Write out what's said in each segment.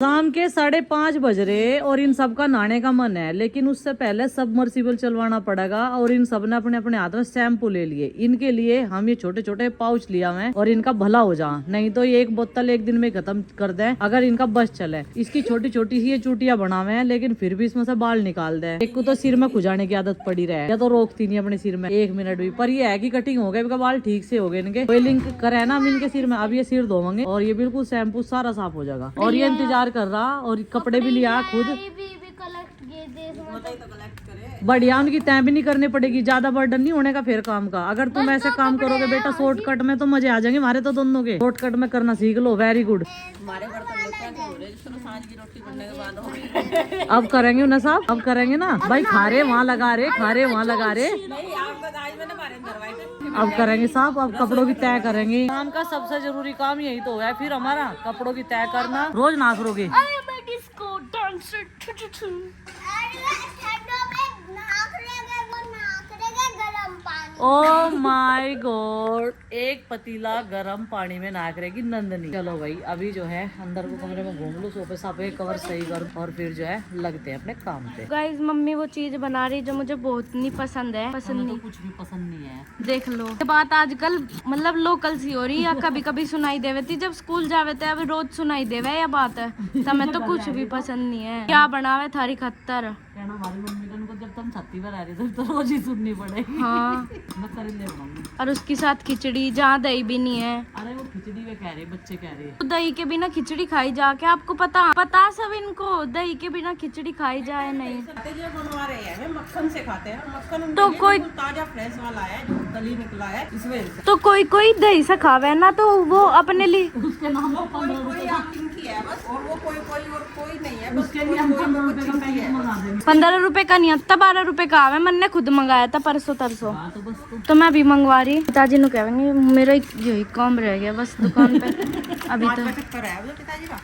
शाम के 5:30 बज रहे और इन सब का नहाने का मन है, लेकिन उससे पहले सबमर्सिबल चलवाना पड़ेगा और इन सब ने अपने अपने हाथ में शैम्पू ले लिए। इनके लिए हम ये छोटे छोटे पाउच लिया हुआ है और इनका भला हो जा, नहीं तो ये एक बोतल एक दिन में खत्म कर दे अगर इनका बस चले। इसकी छोटी छोटी सी ये चूटियां बनावे हैं, लेकिन फिर भी इसमें से बाल निकाल दे। एक को तो सिर में खुजाने की आदत पड़ी रहे, या तो रोकती नहीं अपने सिर में 1 मिनट भी। पर ये है कि कटिंग हो गए, इनका बाल ठीक से हो गए, इनके ऑयलिंग करे ना हम इनके सिर में। अब ये सिर धोवेंगे और ये बिल्कुल शैम्पू सारा साफ हो जाएगा। और ये इंतजार कर रहा और कपड़े भी लिया खुद। बढ़िया, उनकी तय भी नहीं करनी पड़ेगी, ज्यादा बर्डन नहीं होने का फिर काम का। अगर तुम ऐसे काम करोगे बेटा शॉर्टकट में तो मजे आ जाएंगे हमारे तो दोनों के। शॉर्टकट में करना सीख लो, वेरी गुड। अब करेंगे ना साहब, अब करेंगे ना भाई। खारे वहाँ लगा रहे, खारे वहाँ लगा रहे, अब करेंगे साहब। अब कपड़ों की तय करेंगे। काम का सबसे जरूरी काम यही तो है फिर हमारा, कपड़ों की तय करना। रोज नाच रोगे। ओ माय गॉड, एक पतीला गरम पानी में नाक रहेगी नंदनी। चलो भाई अभी जो है अंदर को कमरे में घूम लो, सोफे साफे कवर सही कर और फिर जो है लगते हैं अपने काम पे। गाइस मम्मी वो चीज बना रही जो मुझे बहुत नहीं पसंद है। पसंद नहीं, कुछ भी पसंद नहीं है। देख लो ये बात आजकल मतलब लोकल सी हो रही है, कभी कभी सुनाई देवे थी जब स्कूल जावे थे, अभी रोज सुनाई देवे या बात है। तमें तो कुछ भी पसंद नहीं है। क्या बनावे थारी खत्तर कहना हमारी मम्मी को जब तुम छत्ती पर आ रहे थे तो रोज ही सुननी पड़ेगी। हाँ मैं कर ले मम्मी। और उसके साथ खिचड़ी जहाँ दही भी नहीं है। अरे वो खिचड़ी में कह रहे बच्चे कह रहे तो दही के बिना खिचड़ी खाई जाके आपको पता सब इनको दही के बिना खिचड़ी खाई जाए नहीं। बनवा रहे हैं मक्खन से खाते हैं, मक्खन तो कोई ताजा फ्रेश वाला है जो दली निकला है इस वजह से। तो कोई दही से खावे ना तो वो अपने लिए उसके नाम कोई इनकी है बस, और वो कोई नहीं है। उसके लिए हम 15 रुपए का पैकेट मंगा देंगे। 15 रुपए का नहीं आता, 12 रुपए का आवे। मैंने खुद मंगाया था परसों तरसों, तो मैं भी मंगवा रही। पिताजी ने कहेंगे मेरा यही काम रह गया बस दुकान पे। अभी तो चक्कर है पिताजी का,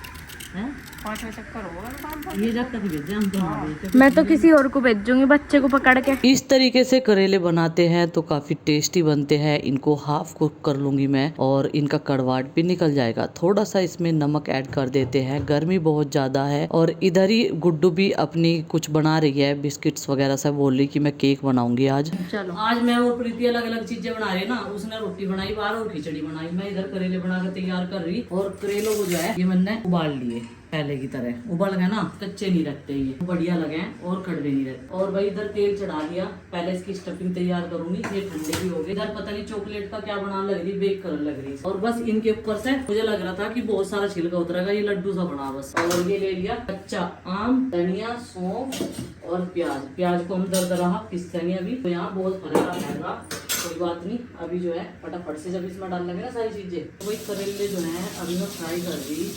5वां चक्कर होगा दुकान पर। ये जब तक भेजे हम तो मैं तो किसी और को भेजूंगी बच्चे को पकड़ के। इस तरीके से करेले बनाते हैं तो काफी टेस्टी बनते हैं। इनको हाफ कुक कर लूंगी मैं और इनका कड़वाहट भी निकल जाएगा। थोड़ा सा इसमें नमक ऐड कर देते हैं, गर्मी बहुत ज्यादा है। और इधर ही गुड्डू भी अपनी कुछ बना रही है, बिस्किट्स वगैरह सब बोल रही कि मैं केक बनाऊंगी आज। चलो आज मैं और प्रीति अलग अलग चीजें बना रही ना। उसने रोटी बनाई बाहर और खिचड़ी बनाई, मैं इधर करेले बना कर तैयार कर रही। और करेलों को जो है ये मैंने उबाल लिए पहले की तरह। उबल गए ना, कच्चे नहीं रखते, ये बढ़िया लगे और कड़वे नहीं रहते। और भाई इधर तेल चढ़ा दिया, पहले इसकी स्टफिंग तैयार करूंगी। ये ठंडे भी हो गए। इधर पता नहीं चॉकलेट का क्या बनाने लग रही, बेक करने लग रही। और बस इनके ऊपर से मुझे लग रहा था कि बहुत सारा छिलका उतरेगा, ये लड्डू सा बना बस। और ये ले लिया कच्चा आम, धनिया, सौंफ और प्याज। प्याज को हम दरदरा पीसेंगे अभी, तो यहाँ बहुत फरेगा रहेगा, कोई बात नहीं। अभी जो है फटाफट से जब इसमें डाल लगे ना सारी चीजें, तो वही करेले जो है अभी मैं फ्राई कर दी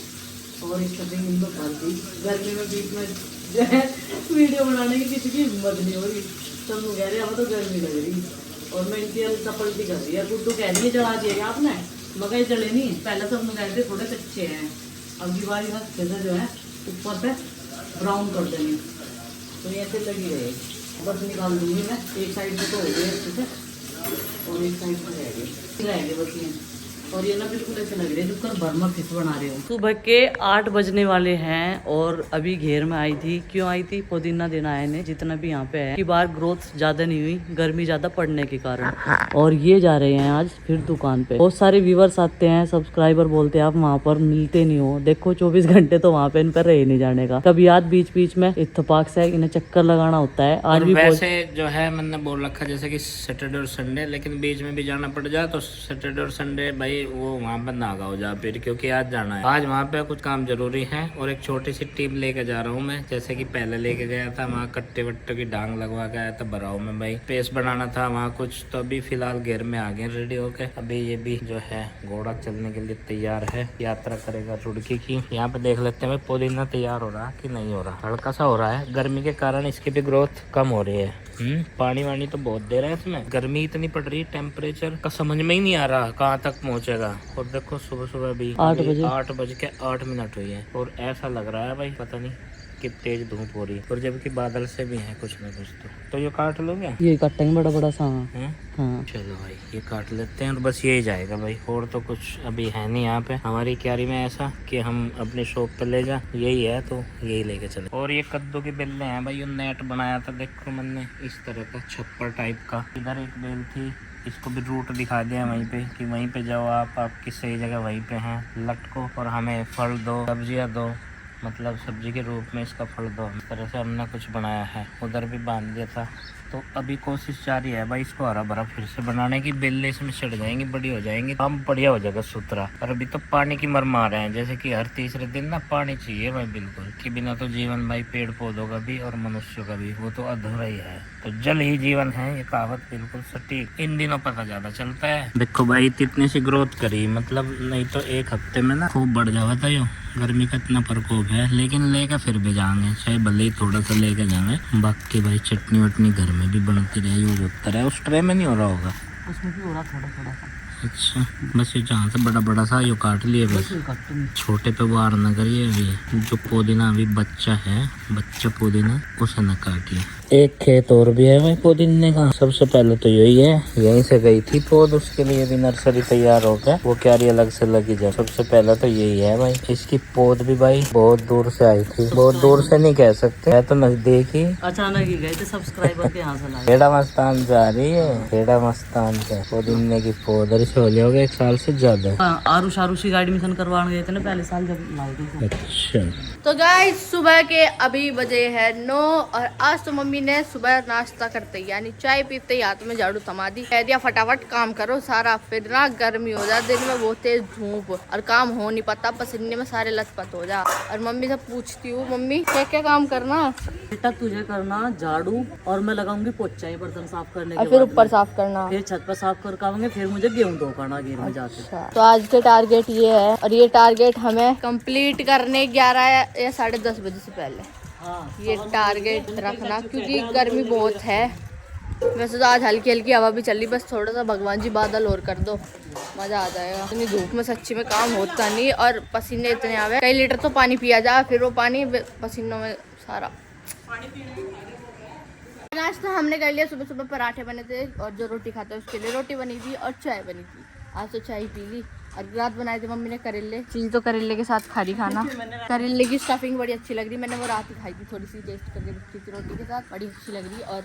और इस स्टफिंग इनको डाल दी। गर्मी में बीच में जो है वीडियो बनाने की किसी की हिम्मत नहीं हो रही, सब लोग कह रहे हैं तो गर्मी लग रही। और मैं इनकी सपल्टी कर रही है। गुड्डू कह रही है चढ़ा दिएगा आपने, मगर जले नहीं। पहले सब लोग कहते थोड़े कच्चे हैं, अब की बार हल्के से जो है ऊपर से ब्राउन कर देंगे, तो ये ऐसे लगी रहेगी। बस निकाल दूंगी मैं। एक साइड से तो हो गई अच्छे से और एक साइड से रह गए बस ये। और ये ना बिल्कुल ऐसे लग रहे हैं जो बर्मा फिश बना रहे हो। सुबह के 8 बजने वाले हैं और अभी घेर में आई थी। क्यों आई थी? पुदीना देना आए ने जितना भी यहाँ पे है। की बार ग्रोथ ज्यादा नहीं हुई, गर्मी ज्यादा पड़ने के कारण। और ये जा रहे हैं आज फिर दुकान पे। बहुत सारे व्यूवर्स आते हैं, सब्सक्राइबर बोलते हैं आप वहाँ पर मिलते नहीं हो। देखो 24 घंटे तो वहाँ पे इन पर रह नहीं जाने का। कभी याद बीच बीच में इत्तेफाक से इन्हें चक्कर लगाना होता है। आज भी वैसे जो है मैंने बोल रखा जैसे कि सैटरडे और संडे, लेकिन बीच में भी जाना पड़ जाए तो सैटरडे और संडे भाई वो वहाँ पर नागा हो जा फिर, क्योंकि आज जाना है। आज वहाँ पे कुछ काम जरूरी है और एक छोटी सी टीम लेके जा रहा हूँ मैं। जैसे कि पहले लेके गया था वहाँ कट्टे वट्टे की डांग लगवा के आया था बराऊ में भाई। पेस्ट बनाना था वहाँ कुछ, तो अभी फिलहाल घेर में आ गए रेडी होके। अभी ये भी जो है घोड़ा चलने के लिए तैयार है, यात्रा करेगा रुड़की की। यहाँ पे देख लेते हैं भाई पुदीना तैयार हो रहा कि नहीं हो रहा। हल्का सा हो रहा है, गर्मी के कारण इसकी भी ग्रोथ कम हो रही है। पानी वानी तो बहुत दे रहा है इसमें। गर्मी इतनी पड़ रही है, टेम्परेचर का समझ में ही नहीं आ रहा कहाँ तक पहुँचेगा। और देखो सुबह सुबह भी 8 बजे 8 बज के 8 मिनट हुई है और ऐसा लग रहा है भाई पता नहीं कि तेज धूप हो रही है और जबकि बादल से भी है कुछ ना कुछ। तो ये काट लो क्या? ये काटेंगे बड़ा बड़ा सा। हैं? हाँ चलो भाई ये काट लेते हैं और बस यही जाएगा भाई, और तो कुछ अभी है नहीं यहाँ पे हमारी क्यारी में ऐसा कि हम अपने शॉप पे ले जा, यही है तो यही लेके चले। और ये कद्दू की बेलें हैं भाई, ये नेट बनाया था देखो मैंने इस तरह का छप्पर टाइप का। इधर एक बेल थी, इसको भी रूट दिखा दिया वहीं पे कि वहीं पे जाओ आप, आपकी सही जगह वहीं पे हैं, लटको और हमें फल दो, सब्जियाँ दो, मतलब सब्जी के रूप में इसका फल दो। इस तरह से हमने कुछ बनाया है, उधर भी बांध दिया था। तो अभी कोशिश जारी है भाई इसको हरा भरा फिर से बनाने की, बेलें इसमें चढ़ जाएंगी, बड़ी हो जाएंगी, काम बढ़िया हो जाएगा सुथरा। और अभी तो पानी की मरमार है, जैसे कि हर तीसरे दिन ना पानी चाहिए भाई बिल्कुल, कि बिना तो जीवन भाई पेड़ पौधों का भी और मनुष्यों का भी वो तो अधूरा ही है। तो जल ही जीवन है, ये कहावत बिल्कुल सटीक इन दिनों पता ज्यादा चलता है। देखो भाई इतनी सी ग्रोथ करी, मतलब नहीं तो एक हफ्ते में ना खूब बढ़ जावा था। यो गर्मी का इतना प्रकोप है, लेकिन लेकर फिर भी जाएंगे, चाहे भले ही थोड़ा सा लेकर जाएंगे। बाकी भाई चटनी वटनी घर में भी बनती रहे, यूज होता है। उस ट्रे में नहीं हो रहा होगा, उसमें भी हो रहा थोड़ा थोड़ा सा। अच्छा बस ये जहाँ से बड़ा बड़ा सा यो काट लिए बस, छोटे पे वार न करिए। अभी जो पुदीना अभी बच्चा है, बच्चा पुदीना उसे न काटिए। एक खेत और भी है भाई पुदीने का। सबसे पहले तो यही है, यहीं से गई थी पौध, उसके लिए भी नर्सरी तैयार हो गया, वो क्यारी अलग से लगी जाए। सबसे पहले तो यही है भाई, इसकी पौध भी भाई बहुत दूर से आई थी, बहुत दूर से नहीं कह सकते, है तो नजदीक ही, अचानक ही गए थे सब्सक्राइबर के यहाँ से लाए। खेड़ा मस्तान जा रही है, खेड़ा मस्तान के पुदीने की पौध हो गया होगा 1 साल से ज्यादा। आरुष की गाड़ी मिशन करवाने गए थे ना पहले साल जब लाए थे। अच्छा तो गाइस सुबह के अभी बजे है 9 और आज तो मम्मी ने सुबह नाश्ता करते ही यानी चाय पीते ही हाथ में झाड़ू थमा दी, कह दिया फटाफट काम करो सारा, फिर ना गर्मी हो जा, दिन में बहुत तेज धूप और काम हो नहीं पाता, पसीने में सारे लथपथ हो जा। और मम्मी से पूछती हूँ मम्मी क्या क्या काम करना? बेटा तुझे करना झाड़ू और मैं लगाऊंगी पोछा, ये बर्तन साफ करने के और फिर बाद ऊपर साफ करना, फिर छत पर साफ कर आऊंगे, फिर मुझे गेहूं धो करना घेर में जाके। तो आज के टारगेट ये है और ये टारगेट हमें कंप्लीट करने 11 या 10:30 बजे से पहले ये टारगेट रखना, क्योंकि गर्मी बहुत है। वैसे तो आज हल्की हल्की हवा भी चल रही, बस थोड़ा सा भगवान जी बादल और कर दो, मजा आ जाएगा। इतनी धूप में सच्ची में काम होता नहीं और पसीने इतने आवे, कई लीटर तो पानी पिया जा, फिर वो पानी पसीनों में सारा। नाश्ता हमने कर लिया, सुबह सुबह पराठे बने थे और जो रोटी खाते हैं उसके लिए रोटी बनी थी और चाय बनी थी। आज तो चाय पी ली। और रात बनाए थे मम्मी ने करेले, चीज़ तो करेले के साथ खाली खाना। करेले की स्टफिंग बड़ी अच्छी लग रही, मैंने वो रात ही खाई थी, थोड़ी सी टेस्ट करके रखी थी रोटी के साथ, बड़ी अच्छी लग रही। और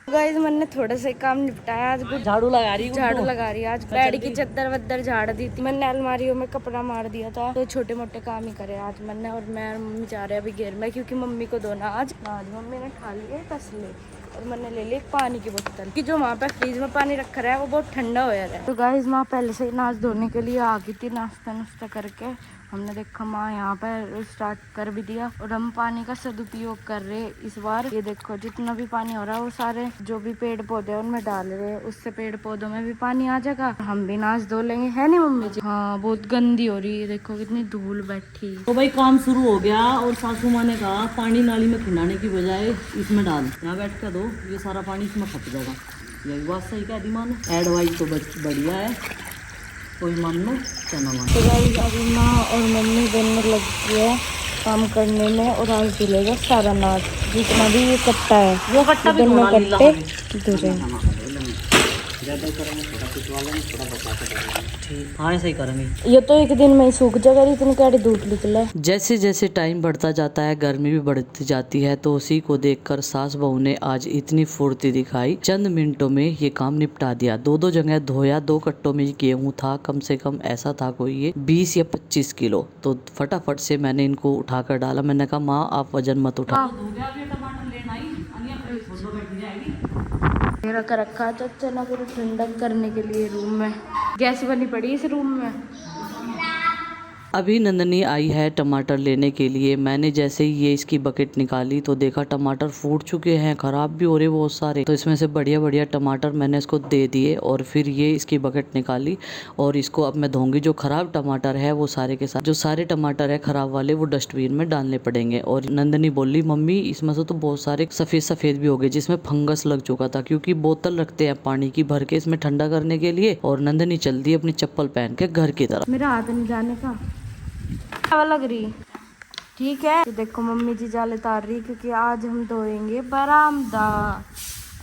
गाइस मैंने थोड़ा सा काम निपटाया, आज झाड़ू लगा रही, झाड़ू लगा रही है, आज बेड की चद्दर वद्दर झाड़ दी थी मैंने, अलमारियों में कपड़ा मार दिया था, तो छोटे मोटे काम ही करे आज मैंने। और मैं और मम्मी जा रहे हैं अभी घेर में, क्योंकि मम्मी को दो ना आज मम्मी ने खा लिए तसले और मैंने ले ली एक पानी की बोतल, कि जो वहाँ पे फ्रीज में पानी रखा रहा है वो बहुत ठंडा हो रहा है। तो गाइस माँ पहले से ही नाच धोने के लिए आ गई थी, नाश्ता नुश्ता करके हमने देखा माँ यहाँ पर स्टार्ट कर भी दिया और हम पानी का सदुपयोग कर रहे इस बार। ये देखो जितना भी पानी हो रहा है वो सारे जो भी पेड़ पौधे हैं उनमें डाल रहे हैं, उससे पेड़ पौधों में भी पानी आ जाएगा, हम भी नाच धो लेंगे, है नहीं मम्मी जी? हाँ बहुत गंदी हो रही है, देखो कितनी धूल बैठी। तो भाई काम शुरू हो गया और सासू माँ ने कहा पानी नाली में खिलाने की बजाय इसमें डाल, यहाँ बैठ कर दो, ये सारा पानी इसमें खप जाएगा। यही बात सही कह दी माँ ने, एडवाइस तो बढ़िया है, कोई मान लो चना मान। तो गाइस अभी माँ और मम्मी दोनों लग गई है काम करने में और आज धुलेगा सारा नाच, जितना भी ये कट्टा है वो कट्टा भी दोनों धोना कट्टे धुले। हाँ ऐसे ही करेंगे, ये तो एक दिन में ही सूख जाएगा, इतनी कड़ी धूप निकला है। जैसे जैसे टाइम बढ़ता जाता है गर्मी भी बढ़ती जाती है, तो उसी को देखकर सास बहू ने आज इतनी फुर्ती दिखाई, चंद मिनटों में ये काम निपटा दिया। दो जगह धोया, 2 कट्टों में गेहूं था, कम से कम ऐसा था कोई ये 20 या 25 किलो। तो फटाफट से मैंने इनको उठाकर डाला, मैंने कहा माँ आप वजन मत उठा। मेरा कर रखा है तो चना पूरा ठंडक करने के लिए रूम में, गैस बनी पड़ी इस रूम में। अभी नंदनी आई है टमाटर लेने के लिए। मैंने जैसे ही ये इसकी बकेट निकाली तो देखा टमाटर फूट चुके हैं, खराब भी हो रहे बहुत सारे। तो इसमें से बढ़िया बढ़िया टमाटर मैंने इसको दे दिए और फिर ये इसकी बकेट निकाली और इसको अब मैं धोऊंगी। जो खराब टमाटर है वो सारे के साथ, जो सारे टमाटर है खराब वाले वो डस्टबिन में डालने पड़ेंगे। और नंदनी बोली मम्मी इसमें से तो बहुत सारे सफेद सफेद भी हो गए जिसमें फंगस लग चुका था, क्योंकि बोतल रखते हैं पानी की भर के इसमें ठंडा करने के लिए। और नंदनी चल दी अपनी चप्पल पहन के घर की तरफ। मेरा हाथ नहीं जाने का हवा लग रही। ठीक है। तो देखो मम्मी जी जाले तार रही क्योंकि आज हम धोएंगे बरामदा।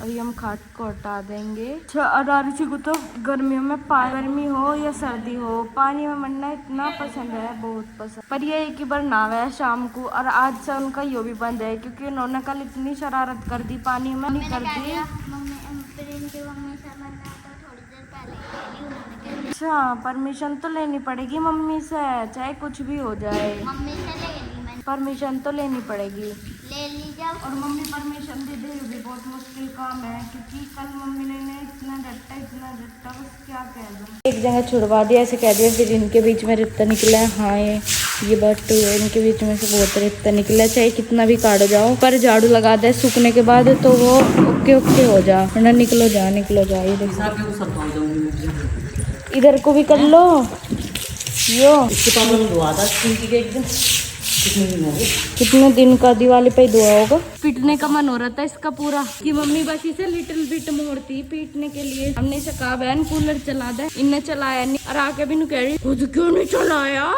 अभी हम खाट को हटा देंगे। अच्छा, और आरुषि को तो गर्मियों में गर्मी हो या सर्दी हो पानी में मरना इतना पसंद है, बहुत पसंद। पर ये एक ही बार नाव है शाम को, और आज से उनका यो भी बंद है क्योंकि उन्होंने कल इतनी शरारत कर दी, पानी में नहीं कर दी। अच्छा, परमिशन तो लेनी पड़ेगी मम्मी से, चाहे कुछ भी हो जाए। मम्मी से ले ली मैंने, परमिशन तो लेनी पड़ेगी। ले लीजिए। और मम्मी परमिशन दे दे भी बहुत मुश्किल काम है क्योंकि कल मम्मी ने इतना डट्टा बस क्या कह दूं। एक जगह छुड़वा दिया, ऐसे कह दिया, फिर इनके बीच में रिश्ता निकला है। हाँ, ये बात तो है, इनके बीच में से बहुत रिश्ता निकला है। चाहे कितना भी काट जाओ, पर झाड़ू लगा दे सूखने के बाद तो वो ओके हो जा, वरना निकलो जा ये देखो। इधर को भी कर लो यो। कितने दिन का दिवाली पे धुआ होगा। पीटने का मन हो रहा था इसका पूरा कि मम्मी बस इसे लिटिल बिट मोड़ती पीटने के लिए। हमने इसे कहा बहन कूलर चला दे, इनने चलाया नहीं। और आके भी कह रही खुद क्यों नहीं चलाया,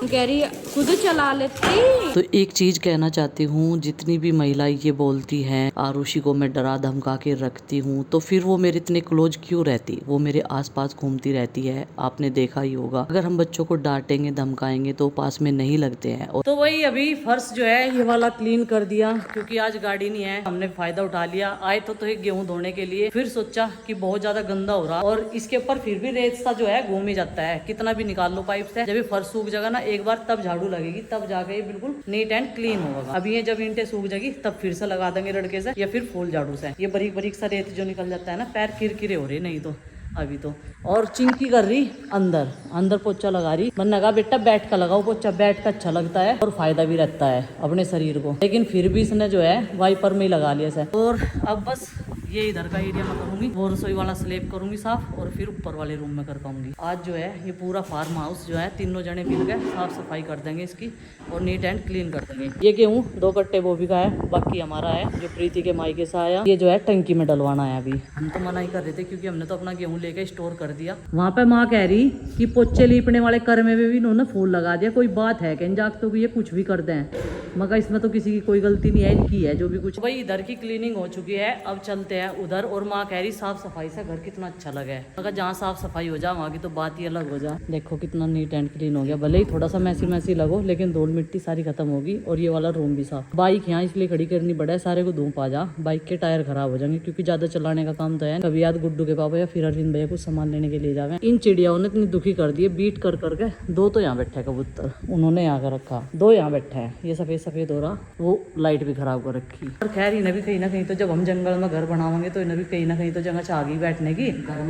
कह रही खुद चला लेती। तो एक चीज कहना चाहती हूँ, जितनी भी महिलाएं ये बोलती हैं आरुषि को मैं डरा धमका के रखती हूँ, तो फिर वो मेरे इतने क्लोज क्यों रहती, वो मेरे आसपास घूमती रहती है। आपने देखा ही होगा, अगर हम बच्चों को डांटेंगे धमकाएंगे तो पास में नहीं लगते हैं। तो वही अभी फर्श जो है ये वाला क्लीन कर दिया क्योंकि आज गाड़ी नहीं है, हमने फायदा उठा लिया। आए तो एक गेहूं धोने के लिए, फिर सोचा कि बहुत ज्यादा गंदा हो रहा और इसके ऊपर फिर भी रेत सा जो है घूम ही जाता है, कितना भी निकाल लो पाइप से। जब ये फर्श सूख जाएगा ना एक बार, तब झाड़ू लगेगी, तब जाके ये बिल्कुल नीट एंड क्लीन होगा। अभी ये जब ईंटें सूख जाएगी तब फिर से लगा देंगे रड़के से या फिर फूल झाड़ू से। ये बारीक बारीक सा रेत जो निकल जाता है ना, पैर किरकिरे हो रहे नहीं तो अभी तो। और चिंकी कर रही अंदर पोछा लगा रही। मैंने कहा बेटा बैठ का लगाओ पोछा, बैठ का अच्छा लगता है और फायदा भी रहता है अपने शरीर को, लेकिन फिर भी इसने जो है वाइपर में ही लगा लिया से। और अब बस ये इधर का एरिया में करूंगी, वो रसोई वाला स्लैब करूंगी साफ, और फिर ऊपर वाले रूम में कर पाऊंगी। आज जो है ये पूरा फार्म हाउस जो है तीनों जने मिल गए साफ सफाई कर देंगे इसकी और नीट एंड क्लीन कर देंगे। ये गेहूँ 2 कट्टे बोबी का है, बाकी हमारा है जो प्रीति के मायके से आया। ये जो है टंकी में डलवाना है। अभी हम तो मना ही कर रहे थे क्योंकि हमने तो अपना गेहूँ लेके स्टोर कर दिया। वहाँ पे माँ कह रही कि पोचे लीपने वाले कर्मे में भी इन्होंने फूल लगा दिया, कोई बात है क्या इन जागतों की, ये कुछ भी कर दें। मगर इसमें तो किसी की कोई गलती नहीं है, इनकी है जो भी कुछ। भाई इधर की क्लीनिंग हो चुकी है, अब चलते हैं उधर। और माँ कह रही साफ सफाई से घर कितना अच्छा लगा है। मगर जहाँ साफ सफाई हो जाए वहाँ की तो बात ही अलग हो जाए। देखो कितना नीट एंड क्लीन हो गया, भले ही थोड़ा सा मैसी लगो लेकिन धूल मिट्टी सारी खत्म होगी। और ये वाला रूम भी साफ। बाइक यहाँ इसलिए खड़ी करनी पड़ा है, सारे को धूप आ जा, बाइक के टायर खराब हो जाएंगे क्योंकि ज्यादा चलाने का काम तो है। कभी याद गुड्डू के पापा या फिर अरविंद भैया कुछ सामान लेने के लिए जावे। इन चिड़ियाओं ने इतनी दुखी कर दी बीट कर करके। 2 तो यहाँ बैठे कबूतर, उन्होंने यहाँ कर रखा, 2 यहाँ बैठे हैं। ये सफेद हो रहा, वो लाइट भी खराब कर रखी। और खैर इन्हें भी कहीं ना कहीं तो जब हम जंगल में घर बनावांगे तो इन्हें भी कहीं ना कहीं तो जगह चाह गई बैठने की। घर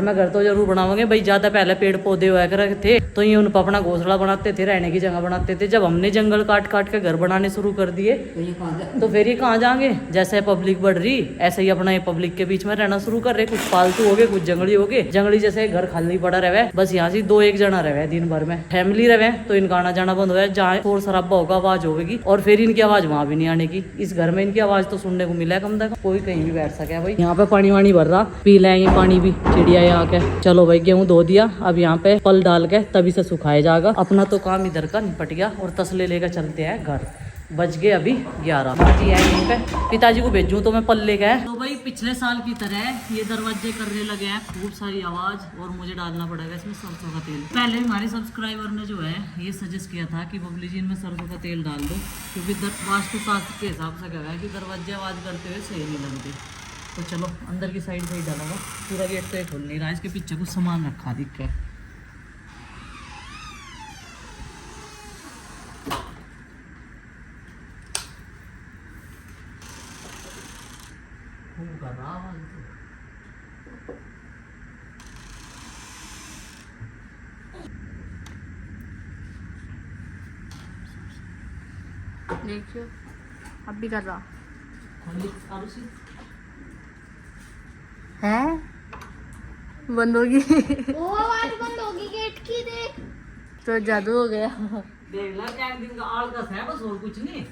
में घर तो जरूर बनावांगे भाई। ज्यादा पहले पेड़ पौधे हुआ करते थे तो ये उन पर अपना घोंसला बनाते थे, रहने की जगह बनाते थे। जब हमने जंगल काट के घर बनाने शुरू कर दिए तो फिर ये कहाँ जाएंगे। जैसे पब्लिक बढ़ रही ऐसे ही अपना ये पब्लिक के बीच में रहना शुरू कर रहे। कुछ पालतू हो गए, कुछ जंगली हो गए। जंगली जैसे घर खाली पड़ा रहे, बस यहाँ से 2-1 जना रहे दिन भर में। फैमिली रहे तो इनका आना जाना बंद हो जाए। जहाँ शोर शराबा होगा आवाज होगी और फिर इनकी आवाज वहां भी नहीं आने की। इस घर में इनकी आवाज तो सुनने को मिला है कम से कम, कोई कहीं भी बैठ सके भाई। यहाँ पे पानी वानी भर रहा, पी लेंगे पानी भी चिड़िया यहाँ के। चलो भाई गेहूँ धो दिया, अब यहाँ पे पल डाल के तभी से सुखाया जाएगा। अपना तो काम इधर का निपट गया और तसले लेकर चलते हैं घर। बज गए अभी 11। बाजी है यहीं पे, पिताजी को भेजूं तो मैं पल्ले का है। तो भाई पिछले साल की तरह ये दरवाजे करने लगे हैं, खूब सारी आवाज। और मुझे डालना पड़ेगा इसमें सरसों का तेल। पहले हमारे सब्सक्राइबर ने जो है ये सजेस्ट किया था कि बबली जी इनमें सरसों का तेल डाल दो क्योंकि वास्तुशास्त्र के हिसाब से क्या है कि दरवाजे आवाज करते हुए सही नहीं लगते। तो चलो अंदर की साइड से ही डालेगा, पूरा गेट तो ये खुल नहीं रहा, इसके पीछे कुछ सामान रखा दिख के। देखियो अब भी कर रहा है, बंद होगी। वो आवाज बंद होगी गेट की, देख तो जादू हो गया। देख ला क्या दिन का आलकस है बस, और कुछ नहीं।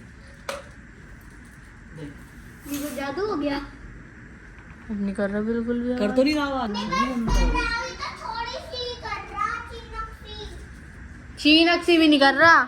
ये तो जादू हो गया। अब नहीं कर रहा बिल्कुल भी, कर तो नहीं रहा आवाज। थोड़ी सी कर रहा, चीनक सी भी नहीं कर रहा।